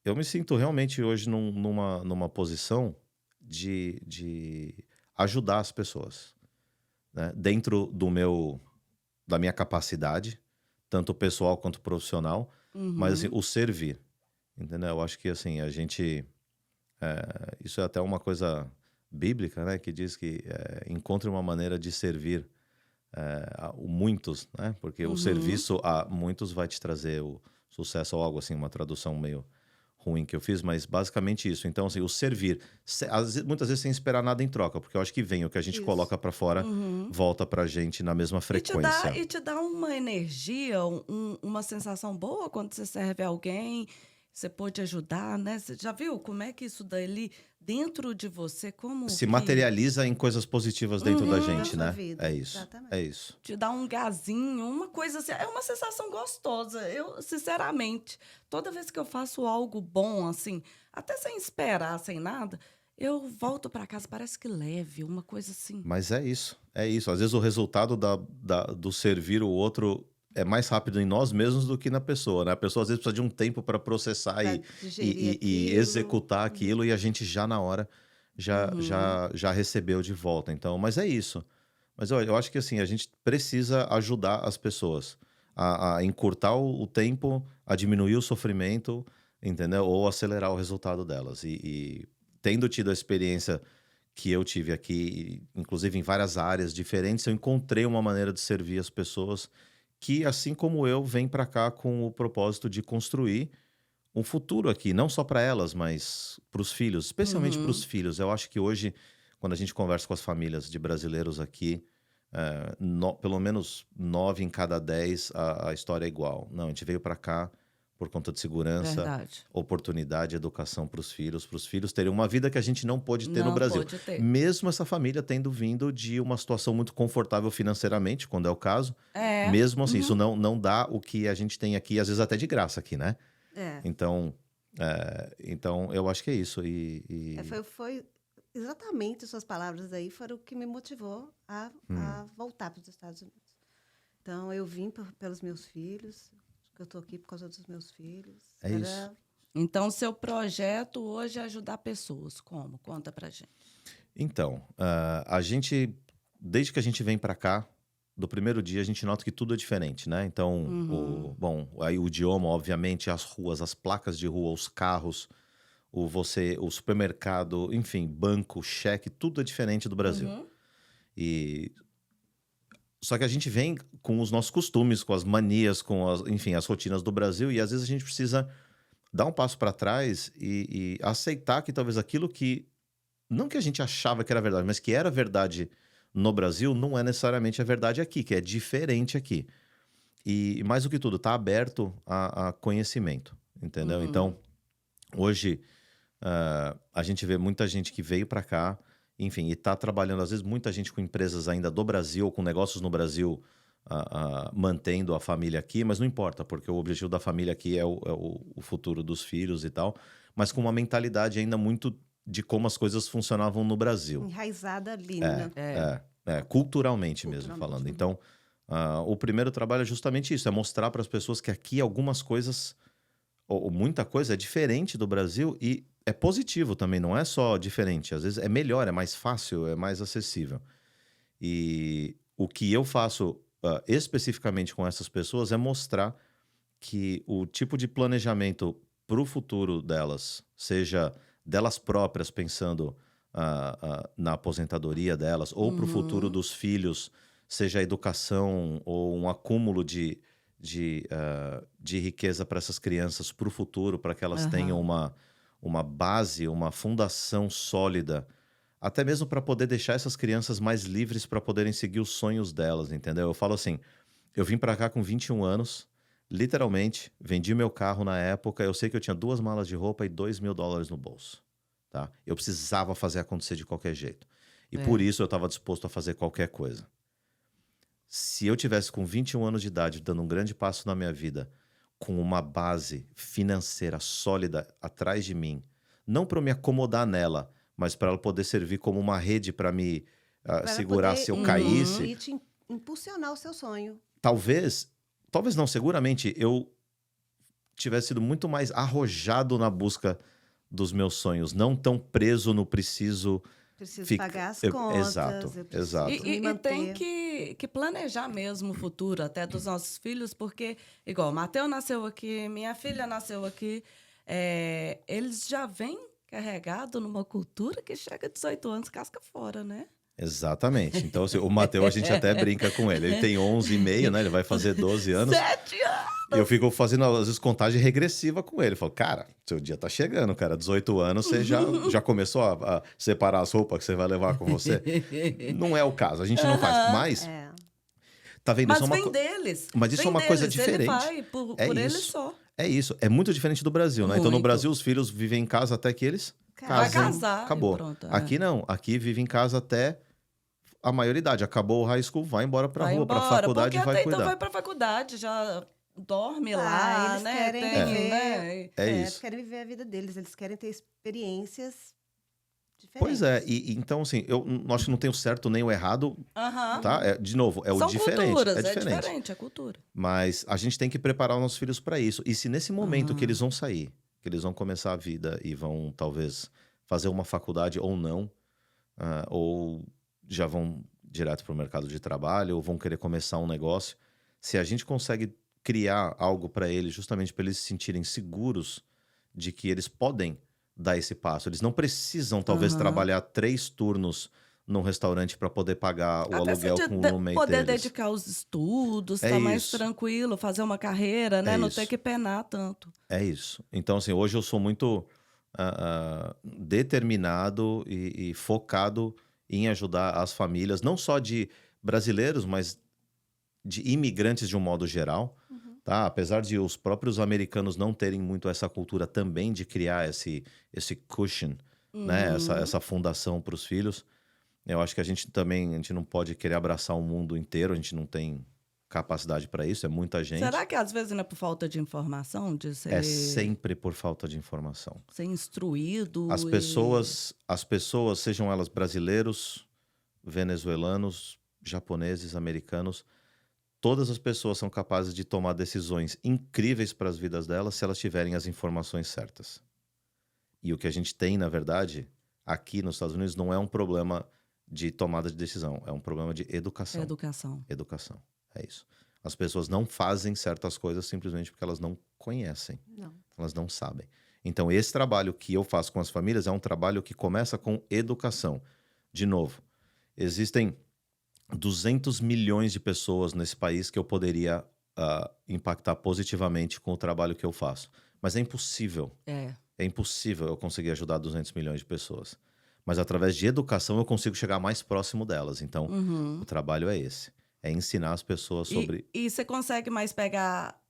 Eu me sinto realmente hoje numa posição de ajudar as pessoas, né? Dentro da minha capacidade, tanto pessoal quanto profissional, mas assim, o servir, entendeu? Eu acho que assim, a gente... isso é até uma coisa bíblica, né? Que diz que encontre uma maneira de servir muitos, né? Porque o serviço a muitos vai te trazer o sucesso ou algo assim, uma tradução meio ruim que eu fiz, mas basicamente isso. Então, assim, o servir, muitas vezes sem esperar nada em troca, porque eu acho que vem o que a gente Isso. coloca para fora, volta pra gente na mesma frequência. E te dá uma energia, uma sensação boa quando você serve alguém, você pode ajudar, né? Você já viu como é que isso dali, dentro de você, como Se que materializa em coisas positivas dentro da Da gente, sua né? vida, É isso. exatamente. É isso. te dá um gazinho, uma coisa assim, é uma sensação gostosa. Eu, sinceramente, toda vez que eu faço algo bom, assim, até sem esperar, sem nada, eu volto para casa, parece que leve, uma coisa assim. Mas é isso. É isso. Às vezes o resultado do servir o outro é mais rápido em nós mesmos do que na pessoa, né? A pessoa às vezes precisa de um tempo para processar Para e, digerir e aquilo. executar aquilo, e a gente já na hora já recebeu de volta. Então, mas é isso. Mas olha, eu acho que assim, a gente precisa ajudar as pessoas a encurtar o tempo, a diminuir o sofrimento, entendeu? Ou acelerar o resultado delas. E tendo tido a experiência que eu tive aqui, inclusive em várias áreas diferentes, eu encontrei uma maneira de servir as pessoas que, assim como eu, vêm para cá com o propósito de construir um futuro aqui, não só para elas, mas para os filhos, especialmente para os filhos. Eu acho que hoje, quando a gente conversa com as famílias de brasileiros aqui, pelo menos 9 em cada 10 a história é igual. Não, a gente veio para cá por conta de segurança, Verdade. oportunidade, educação para os filhos terem uma vida que a gente não pôde ter no Não Brasil. pode ter. Mesmo essa família tendo vindo de uma situação muito confortável financeiramente, quando é o caso, É. mesmo assim, isso não dá o que a gente tem aqui, às vezes até de graça aqui, né? É. Então, eu acho que é isso. Foi exatamente suas palavras aí foram o que me motivou a voltar para os Estados Unidos. Então, eu vim pelos meus filhos, eu estou aqui por causa dos meus filhos. É isso. Então, seu projeto hoje é ajudar pessoas. Como? Conta pra gente. Então, a gente, desde que a gente vem para cá, do primeiro dia, a gente nota que tudo é diferente, né? Então, aí o idioma, obviamente, as ruas, as placas de rua, os carros, o supermercado, enfim, banco, cheque, tudo é diferente do Brasil. Só que a gente vem com os nossos costumes, com as manias, enfim, as rotinas do Brasil, e às vezes a gente precisa dar um passo para trás e aceitar que talvez aquilo que, não que a gente achava que era verdade, mas que era verdade no Brasil, não é necessariamente a verdade aqui, que é diferente aqui. E mais do que tudo, está aberto a conhecimento, entendeu? Então, hoje, a gente vê muita gente que veio para cá, enfim, e está trabalhando, às vezes, muita gente com empresas ainda do Brasil, com negócios no Brasil, mantendo a família aqui, mas não importa, porque o objetivo da família aqui é o futuro dos filhos e tal, mas com uma mentalidade ainda muito de como as coisas funcionavam no Brasil. Enraizada ali, né? Culturalmente mesmo falando. Então, o primeiro trabalho é justamente isso, é mostrar para as pessoas que aqui algumas coisas, ou muita coisa é diferente do Brasil e é positivo também, não é só diferente. Às vezes é melhor, é mais fácil, é mais acessível. E o que eu faço especificamente com essas pessoas é mostrar que o tipo de planejamento para o futuro delas, seja delas próprias pensando na aposentadoria delas, ou para o futuro dos filhos, seja a educação ou um acúmulo de riqueza para essas crianças para o futuro, para que elas tenham uma base, uma fundação sólida, até mesmo para poder deixar essas crianças mais livres para poderem seguir os sonhos delas, entendeu? Eu falo assim, eu vim para cá com 21 anos, literalmente, vendi meu carro na época, eu sei que eu tinha 2 malas de roupa e $2.000 no bolso, tá? Eu precisava fazer acontecer de qualquer jeito. E por isso eu estava disposto a fazer qualquer coisa. Se eu tivesse com 21 anos de idade, dando um grande passo na minha vida, com uma base financeira sólida atrás de mim, não para eu me acomodar nela, mas para ela poder servir como uma rede para me segurar se eu caísse. E te impulsionar o seu sonho. Talvez não, seguramente eu tivesse sido muito mais arrojado na busca dos meus sonhos, não tão preso no preciso pagar as contas. Exato. E tem que planejar mesmo o futuro até dos nossos filhos, porque, igual, o Mateus nasceu aqui, minha filha nasceu aqui, eles já vêm carregados numa cultura que chega a 18 anos, casca fora, né? Exatamente. Então, assim, o Matheus, a gente até brinca com ele. Ele tem 11,5, né? Ele vai fazer 12 anos. 7 anos! E eu fico fazendo, às vezes, contagem regressiva com ele. Eu falo, cara, seu dia tá chegando, cara. 18 anos, você já começou a separar as roupas que você vai levar com você. Não é o caso, a gente não faz. Mas, É. tá vendo? Mas Isso é vem uma deles. Mas isso Vem é uma coisa deles, diferente. Ele vai por ele isso. só. É isso. É muito diferente do Brasil, né? Então, no Muito. Brasil, os filhos vivem em casa até que eles Vai casem. casar e Acabou. pronto, é. Aqui não. Aqui vive em casa até a maioridade. Acabou o high school, vai embora pra Vai rua, pra embora, faculdade e porque vai até cuidar. então vai pra faculdade, já dorme Ah, lá, eles né? querem Tem, viver. né? É Eles isso. querem viver a vida deles, eles querem ter experiências diferentes. Pois é. E então, assim, eu acho que não tem o certo nem o errado, Aham. tá? De novo, é o São diferente. culturas, É diferente. é cultura. Mas a gente tem que preparar os nossos filhos para isso. E se nesse momento que Ah. eles vão sair, que eles vão começar a vida e vão talvez fazer uma faculdade ou não, ou já vão direto para o mercado de trabalho, ou vão querer começar um negócio, se a gente consegue criar algo para eles, justamente para eles se sentirem seguros de que eles podem dar esse passo. Eles não precisam, talvez, Aham. trabalhar 3 turnos num restaurante para poder pagar o Até aluguel se com de- o roommate poder deles. dedicar aos estudos, É tá mais isso. tranquilo, fazer uma carreira, né? É Não isso. ter que penar tanto. É isso. Então, assim, hoje eu sou muito determinado e focado em ajudar as famílias, não só de brasileiros, mas de imigrantes de um modo geral, tá? Apesar de os próprios americanos não terem muito essa cultura também de criar esse cushion, né? Essa fundação para os filhos. Eu acho que a gente não pode querer abraçar o mundo inteiro, a gente não tem capacidade para isso, é muita gente. Será que às vezes não é por falta de informação, de É ser, sempre por falta de informação. ser instruído? As pessoas, sejam elas brasileiros, venezuelanos, japoneses, americanos, todas as pessoas são capazes de tomar decisões incríveis para as vidas delas se elas tiverem as informações certas. E o que a gente tem, na verdade, aqui nos Estados Unidos não é um problema de tomada de decisão, é um problema de educação. Educação. Educação, é isso. As pessoas não fazem certas coisas simplesmente porque elas não conhecem. Não. Elas não sabem. Então, esse trabalho que eu faço com as famílias é um trabalho que começa com educação. De novo, existem 200 milhões de pessoas nesse país que eu poderia impactar positivamente com o trabalho que eu faço. Mas é impossível. É. É impossível eu conseguir ajudar 200 milhões de pessoas. Mas através de educação eu consigo chegar mais próximo delas. Então, Uhum. o trabalho é esse. É ensinar as pessoas sobre... E você consegue mais pegar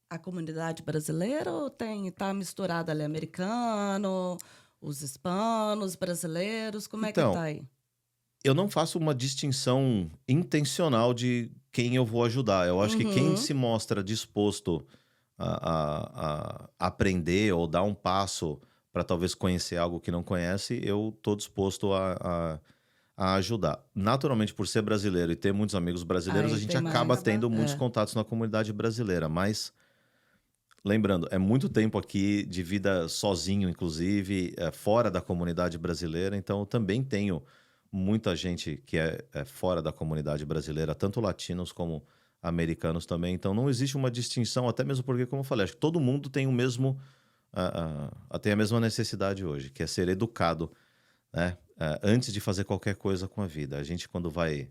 a comunidade brasileira ou tá misturado ali americano, os hispanos, brasileiros? Como é que Então, tá aí? Eu não faço uma distinção intencional de quem eu vou ajudar. Eu acho que quem Uhum. se mostra disposto a aprender ou dar um passo para talvez conhecer algo que não conhece, eu estou disposto a ajudar. Naturalmente, por ser brasileiro e ter muitos amigos brasileiros, Aí a gente tem mais. acaba tendo muitos É. contatos na comunidade brasileira. Mas, lembrando, é muito tempo aqui de vida sozinho, inclusive, fora da comunidade brasileira. Então, eu também tenho muita gente que é fora da comunidade brasileira, tanto latinos como americanos também. Então, não existe uma distinção, até mesmo porque, como eu falei, acho que todo mundo tem tem a mesma necessidade hoje, que é ser educado, né? Antes de fazer qualquer coisa com a vida. A gente, quando vai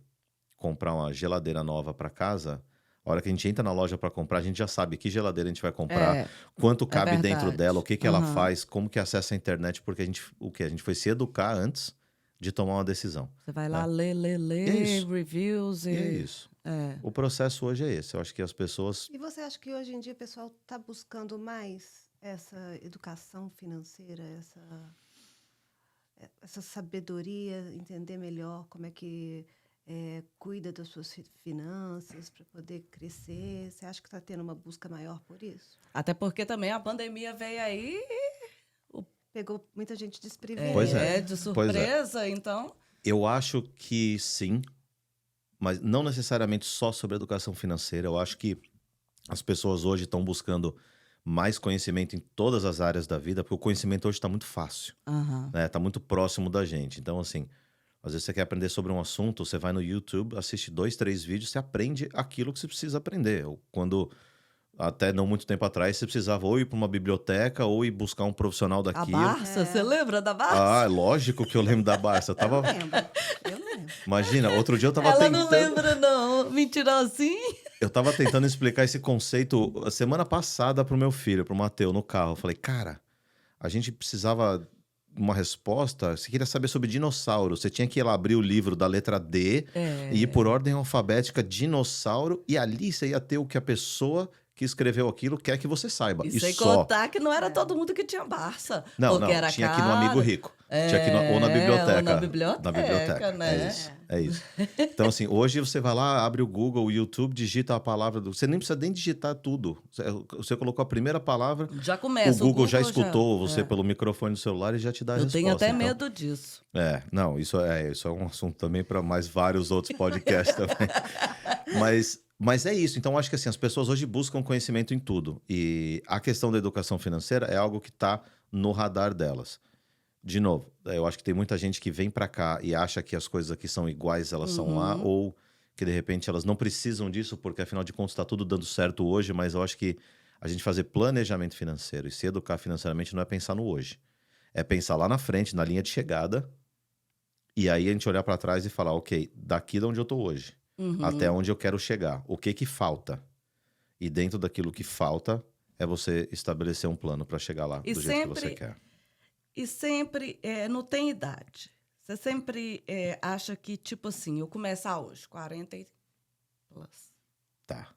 comprar uma geladeira nova para casa, a hora que a gente entra na loja para comprar, a gente já sabe que geladeira a gente vai comprar, É, quanto cabe dentro verdade. dela, o que ela Aham. faz, como que acessa a internet, porque a gente foi se educar antes de tomar uma decisão. Você vai lá É. ler, É isso. reviews E é isso. É. O processo hoje é esse. Eu acho que as pessoas... E você acha que hoje em dia o pessoal está buscando mais essa educação financeira, essa sabedoria, entender melhor como é que cuida das suas finanças para poder crescer? Você acha que está tendo uma busca maior por isso? Até porque também a pandemia veio aí Pegou muita gente desprevenida. Pois é. de surpresa, então. Eu acho que sim, mas não necessariamente só sobre educação financeira. Eu acho que as pessoas hoje estão buscando mais conhecimento em todas as áreas da vida, porque o conhecimento hoje está muito fácil, Aham. né? Está muito próximo da gente. Então, assim, às vezes você quer aprender sobre um assunto, você vai no YouTube, assiste 2, 3 vídeos, você aprende aquilo que você precisa aprender. Quando, até não muito tempo atrás, você precisava ou ir para uma biblioteca ou ir buscar um profissional A daquilo. Barça, você lembra da Barça? Ah, lógico que eu lembro da Barça. Eu tava... Eu lembro. Imagina, outro dia eu tava Ela não tentando... lembra, não. Mentirosinho. Eu tava tentando explicar esse conceito a semana passada pro meu filho, pro Matheus, no carro. Eu falei, cara, a gente precisava uma resposta. Você queria saber sobre dinossauro. Você tinha que ir lá abrir o livro da letra D e ir por ordem alfabética dinossauro. E ali você ia ter o que a pessoa que escreveu aquilo quer que você saiba. E sem só. contar que não era todo mundo que tinha Barça. Não, porque era tinha caro. aqui no Amigo Rico. Tinha aqui ou na biblioteca. Ou na biblioteca, né? É isso. Então, assim, hoje você vai lá, abre o Google, o YouTube, digita a palavra. Você nem precisa nem digitar tudo. Você colocou a primeira palavra, Já começa. o Google já escutou você pelo microfone do celular e já te dá a Eu resposta. tenho até então. medo disso. Não, isso é um assunto também para mais vários outros podcasts também. Mas é isso. Então, acho que assim, as pessoas hoje buscam conhecimento em tudo. E a questão da educação financeira é algo que está no radar delas. De novo, eu acho que tem muita gente que vem para cá e acha que as coisas aqui são iguais, elas são lá, ou que de repente elas não precisam disso, porque afinal de contas está tudo dando certo hoje, mas eu acho que a gente fazer planejamento financeiro e se educar financeiramente não é pensar no hoje. É pensar lá na frente, na linha de chegada, e aí a gente olhar para trás e falar, ok, daqui de onde eu estou hoje, até onde eu quero chegar, o que falta? E dentro daquilo que falta, é você estabelecer um plano para chegar lá do jeito que você quer. E sempre não tem idade. Você sempre acha que, tipo assim, eu começar hoje, 40 plus. Tá.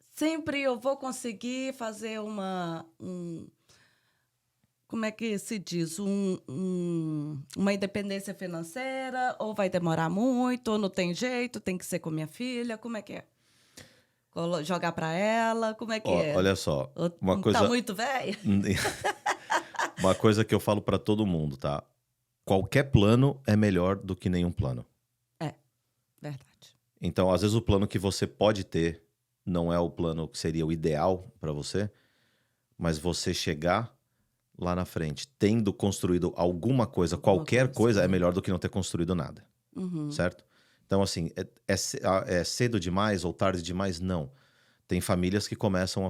Sempre eu vou conseguir fazer como é que se diz? Uma independência financeira, ou vai demorar muito, ou não tem jeito, tem que ser com minha filha, como é que é? Jogar para ela, como é que é? Olha só, uma coisa... Tá muito velha? Uma coisa que eu falo para todo mundo, tá? Qualquer plano é melhor do que nenhum plano. É, verdade. Então, às vezes o plano que você pode ter não é o plano que seria o ideal para você, mas você chegar lá na frente, tendo construído alguma coisa, qualquer coisa, é melhor do que não ter construído nada. Certo? Então, assim, é cedo demais ou tarde demais? Não. Tem famílias que começam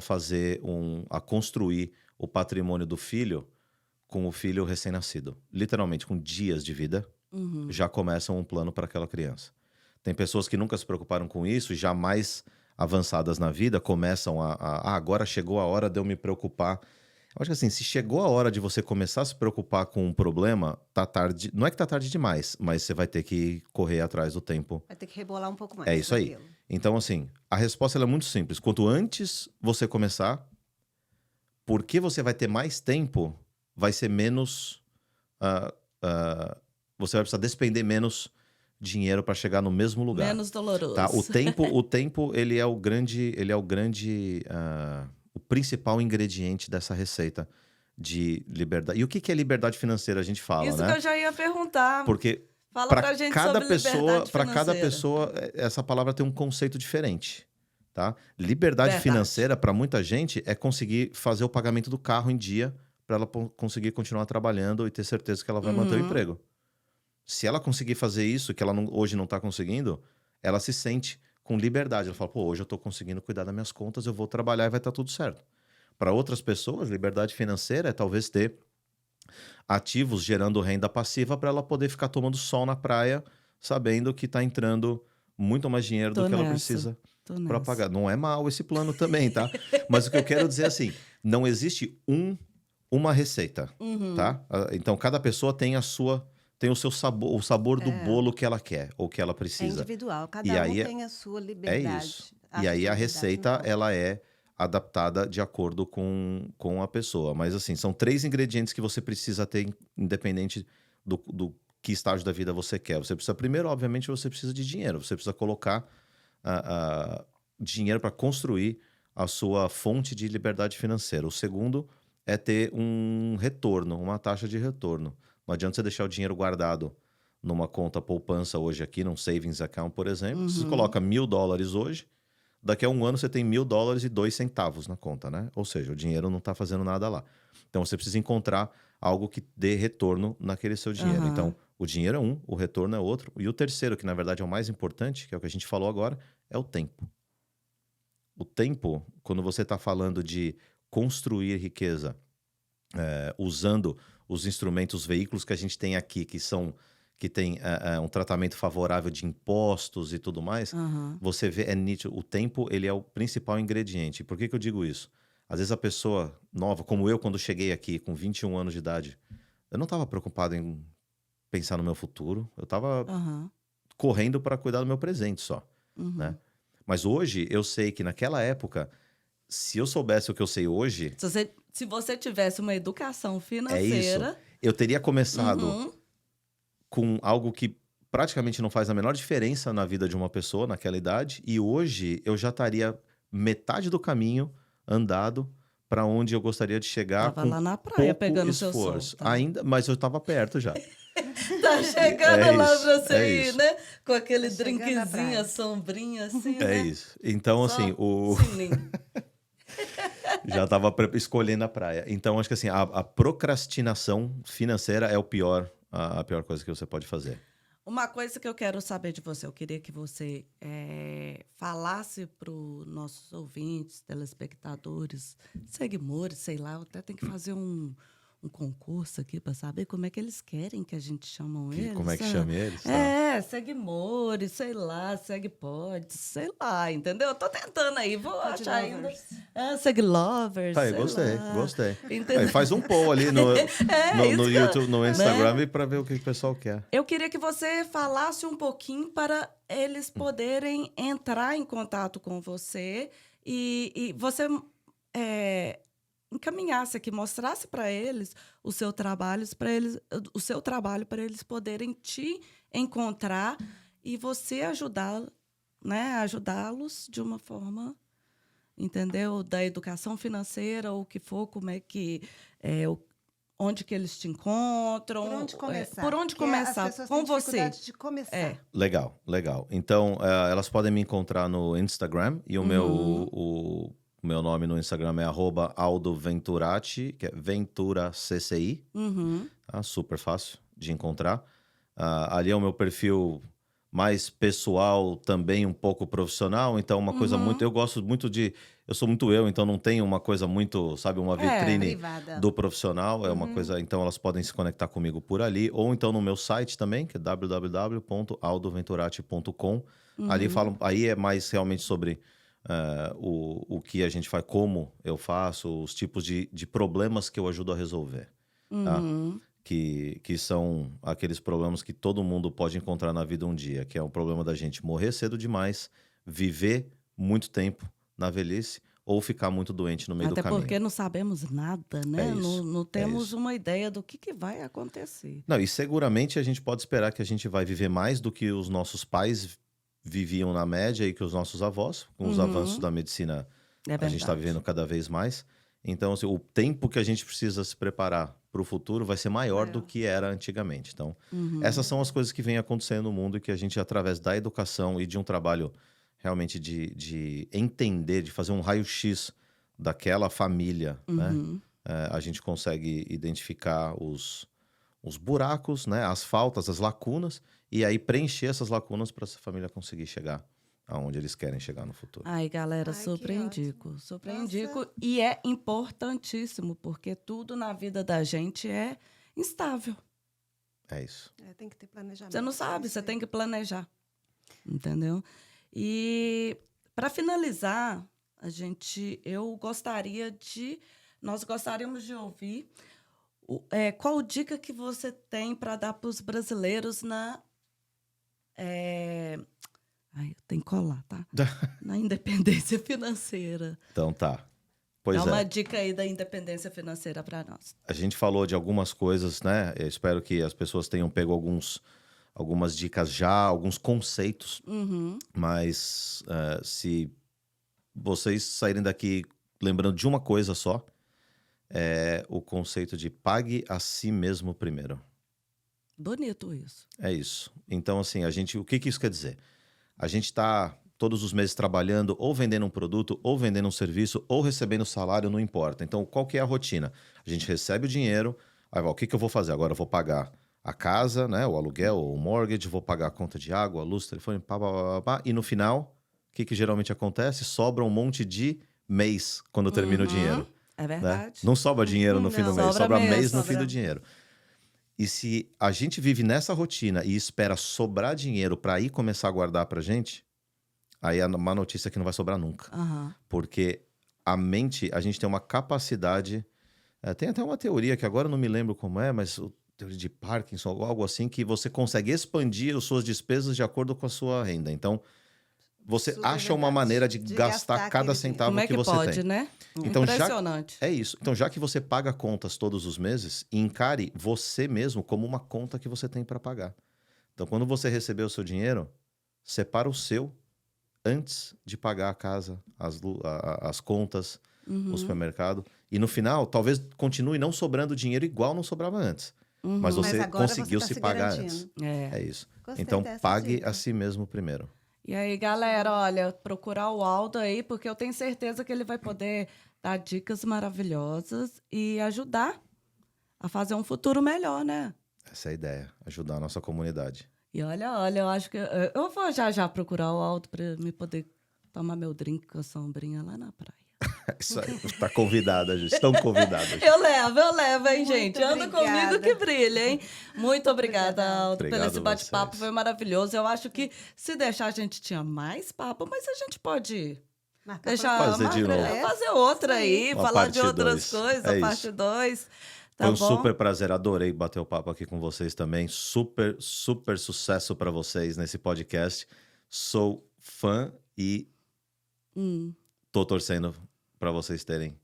a construir o patrimônio do filho com o filho recém-nascido. Literalmente, com dias de vida, já começam um plano para aquela criança. Tem pessoas que nunca se preocuparam com isso, já mais avançadas na vida, começam agora chegou a hora de eu me preocupar. Eu acho que assim, se chegou a hora de você começar a se preocupar com um problema, tá tarde. Não é que tá tarde demais, mas você vai ter que correr atrás do tempo. Vai ter que rebolar um pouco mais. É isso aí. Então, assim, a resposta ela é muito simples. Quanto antes você começar, porque você vai ter mais tempo, vai ser menos... você vai precisar despender menos dinheiro para chegar no mesmo lugar. Menos doloroso. Tá? O tempo ele é o principal ingrediente dessa receita de liberdade. E o que é liberdade financeira, a gente fala, Isso né? que eu já ia perguntar. Porque Fala pra gente sobre liberdade para cada financeira. pessoa, essa palavra tem um conceito diferente. Tá? Liberdade financeira, para muita gente, é conseguir fazer o pagamento do carro em dia para ela conseguir continuar trabalhando e ter certeza que ela vai manter o emprego. Se ela conseguir fazer isso, que ela hoje não está conseguindo, ela se sente com liberdade. Ela fala, pô, hoje eu estou conseguindo cuidar das minhas contas, eu vou trabalhar e vai estar tudo certo. Para outras pessoas, liberdade financeira é talvez ter ativos gerando renda passiva para ela poder ficar tomando sol na praia, sabendo que está entrando muito mais dinheiro do que ela precisa para pagar. Não é mal esse plano também, tá? Mas o que eu quero dizer é assim, não existe uma receita, tá? Então, cada pessoa tem o seu sabor, o sabor do bolo que ela quer ou que ela precisa. É individual, cada um tem a sua liberdade. É isso. E aí a receita, ela é adaptada de acordo com a pessoa. Mas assim, são 3 ingredientes que você precisa ter, independente do que estágio da vida você quer. Você precisa, primeiro, obviamente, você precisa de dinheiro. Você precisa colocar dinheiro para construir a sua fonte de liberdade financeira. O segundo é ter um retorno, uma taxa de retorno. Não adianta você deixar o dinheiro guardado numa conta poupança hoje aqui, num savings account, por exemplo. Você coloca $1.000 hoje, daqui a um ano você tem $1.002 na conta, né? Ou seja, o dinheiro não está fazendo nada lá. Então, você precisa encontrar algo que dê retorno naquele seu dinheiro. Então, o dinheiro é um, o retorno é outro. E o terceiro, que na verdade é o mais importante, que é o que a gente falou agora, é o tempo. O tempo, quando você está falando de construir riqueza, usando os instrumentos, os veículos que a gente tem aqui, que que tem um tratamento favorável de impostos e tudo mais, Aham. você vê, é nítido, o tempo ele é o principal ingrediente. Por que que eu digo isso? Às vezes a pessoa nova, como eu quando cheguei aqui com 21 anos de idade, eu não estava preocupado em pensar no meu futuro, eu estava Aham. correndo para cuidar do meu presente só, Uhum. né? Mas hoje eu sei que naquela época, se eu soubesse o que eu sei hoje, Se você tivesse uma educação é isso. financeira. Eu teria começado Uhum. com algo que praticamente não faz a menor diferença na vida de uma pessoa naquela idade, e hoje eu já estaria metade do caminho andado para onde eu gostaria de chegar Tava com lá na praia pouco pegando seu sol. esforço. Tá, Ainda, mas eu estava perto já. tá chegando É lá isso, pra você é ir, isso. né? Com aquele Tá chegando à drinkzinho, praia. a sombrinha, assim, É né? isso. Então, assim, Só sininho. já estava escolhendo a praia. Então, acho que assim, a procrastinação financeira é a pior coisa que você pode fazer. Uma coisa que eu quero saber de você, eu queria que você falasse para os nossos ouvintes, telespectadores, seguidores, sei lá, eu até tenho que fazer um concurso aqui para saber como é que eles querem que a gente chamam eles. Como é que ah. chama eles? Tá? Seguimores, sei lá, seguipods, sei lá, entendeu? Eu tô tentando aí, vou Pod achar ainda. lovers. Seguilovers, Tá, eu sei gostei, lá. gostei. Entendeu? Aí faz um poll ali no isso que eu- YouTube, no Instagram, né? e para ver o que o pessoal quer. Eu queria que você falasse um pouquinho para eles poderem entrar em contato com você e você encaminhasse aqui, mostrasse para eles o seu trabalho, para eles poderem te encontrar e você ajudá-los de uma forma, entendeu? Da educação financeira, ou o que for, como é que onde que eles te encontram? Por onde começar? Por onde Porque começar? as pessoas Com têm você. dificuldade de começar. É. Legal, legal. Então, elas podem me encontrar no Instagram, e o meu nome no Instagram é @aldoventurati, que é VenturaCCI. Uhum. Tá? Super fácil de encontrar. Ali é o meu perfil mais pessoal, também um pouco profissional. Então, uma coisa muito... Eu gosto muito de... Eu sou muito eu, então não tenho uma coisa muito, sabe, uma vitrine Privada. do profissional. É uma coisa... Então, elas podem se conectar comigo por ali. Ou então no meu site também, que é www.aldoventurati.com. Aí é mais realmente sobre o que a gente faz, como eu faço, os tipos de problemas que eu ajudo a resolver. Tá? Uhum. Que são aqueles problemas que todo mundo pode encontrar na vida um dia, que é o problema da gente morrer cedo demais, viver muito tempo na velhice ou ficar muito doente no meio Até do caminho. porque não sabemos nada, né? É isso, Não é temos isso. uma ideia do que vai acontecer. Não, e seguramente a gente pode esperar que a gente vai viver mais do que os nossos pais viviam na média e que os nossos avós, com os avanços da medicina, É a gente está verdade. vivendo cada vez mais. Então, assim, o tempo que a gente precisa se preparar para o futuro vai ser maior do que era antigamente. Então, essas são as coisas que vêm acontecendo no mundo e que a gente, através da educação e de um trabalho realmente de entender, de fazer um raio-x daquela família, né? A gente consegue identificar os buracos, né? As faltas, as lacunas, e aí preencher essas lacunas para essa família conseguir chegar aonde eles querem chegar no futuro. Ai, galera, Ai, que super indico. Super Nossa. indico. E é importantíssimo, porque tudo na vida da gente é instável. É isso. Tem que ter planejamento. Você não sabe, Isso você aí. tem que planejar. Entendeu? E para finalizar, nós gostaríamos de ouvir qual dica que você tem para dar para os brasileiros eu tenho que colar, tá? Na independência financeira. Então tá. Pois Dá é. uma dica aí da independência financeira para nós. A gente falou de algumas coisas, né? Eu espero que as pessoas tenham pego algumas dicas já, alguns conceitos. Mas se vocês saírem daqui lembrando de uma coisa só, é o conceito de pague a si mesmo primeiro. Bonito isso. É isso. Então, assim, o que isso quer dizer? A gente está todos os meses trabalhando, ou vendendo um produto, ou vendendo um serviço, ou recebendo salário, não importa. Então, qual que é a rotina? A gente recebe o dinheiro, aí o que eu vou fazer? Agora eu vou pagar a casa, né, o aluguel, ou o mortgage, vou pagar a conta de água, luz, telefone, pá. E no final, o que geralmente acontece? Sobra um monte de mês quando termina o dinheiro. É Né? verdade. Não sobra dinheiro no fim do Não, mês, sobra sobra mesmo, mês no fim sobra. do dinheiro. E se a gente vive nessa rotina e espera sobrar dinheiro para ir começar a guardar pra gente, aí a má notícia é que não vai sobrar nunca. Aham. Porque a mente, a gente tem uma capacidade... tem até uma teoria que agora eu não me lembro como é, mas teoria de Parkinson ou algo assim, que você consegue expandir as suas despesas de acordo com a sua renda. Então, você Super acha uma verdade. maneira de De gastar gastar cada aquele centavo Como é que você pode, tem. né? Então, já- Impressionante. É isso. Então, já que você paga contas todos os meses, encare você mesmo como uma conta que você tem para pagar. Então, quando você receber o seu dinheiro, separa o seu antes de pagar a casa, as contas, o supermercado. E no final, talvez continue não sobrando dinheiro igual não sobrava antes. Mas Mas você agora conseguiu você tá se se pagar garantindo. antes. É. É isso. Gostei Então, dessa pague dica. a si mesmo primeiro. E aí, galera, olha, procurar o Aldo aí, porque eu tenho certeza que ele vai poder dar dicas maravilhosas e ajudar a fazer um futuro melhor, né? Essa é a ideia, ajudar a nossa comunidade. E olha, eu acho que eu vou já procurar o Aldo para me poder tomar meu drink com a sombrinha lá na praia. Isso aí, tá convidada, gente. Estão convidadas. Eu levo, hein, Muito gente? Anda obrigada. comigo que brilha, hein? Muito obrigada, Aldo, Obrigado pelo esse a bate-papo. vocês. Foi maravilhoso. Eu acho que se deixar, a gente tinha mais papo, mas a gente pode Marcar deixar Fazer de novo. fazer outra aí, Uma falar de parte outras dois. coisas, É a parte isso. 2. Tá Foi um bom? super prazer, adorei bater o papo aqui com vocês também. Super, super sucesso para vocês nesse podcast. Sou fã e tô torcendo para vocês terem.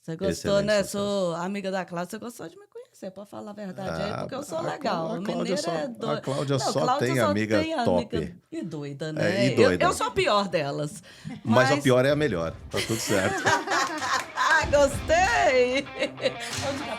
Você gostou, Excelente né? sucesso. Sou amiga da Cláudia, você gostou de me conhecer, pode falar a verdade aí, porque eu sou a legal. Clá- a O Cláudia mineiro só- é a doido. Cláudia Não, só Cláudia tem só amiga tem top. amiga e doida, né? e doida. Eu sou a pior delas. Mas a pior é a melhor. Tá tudo certo. Ah, gostei! Onde que é a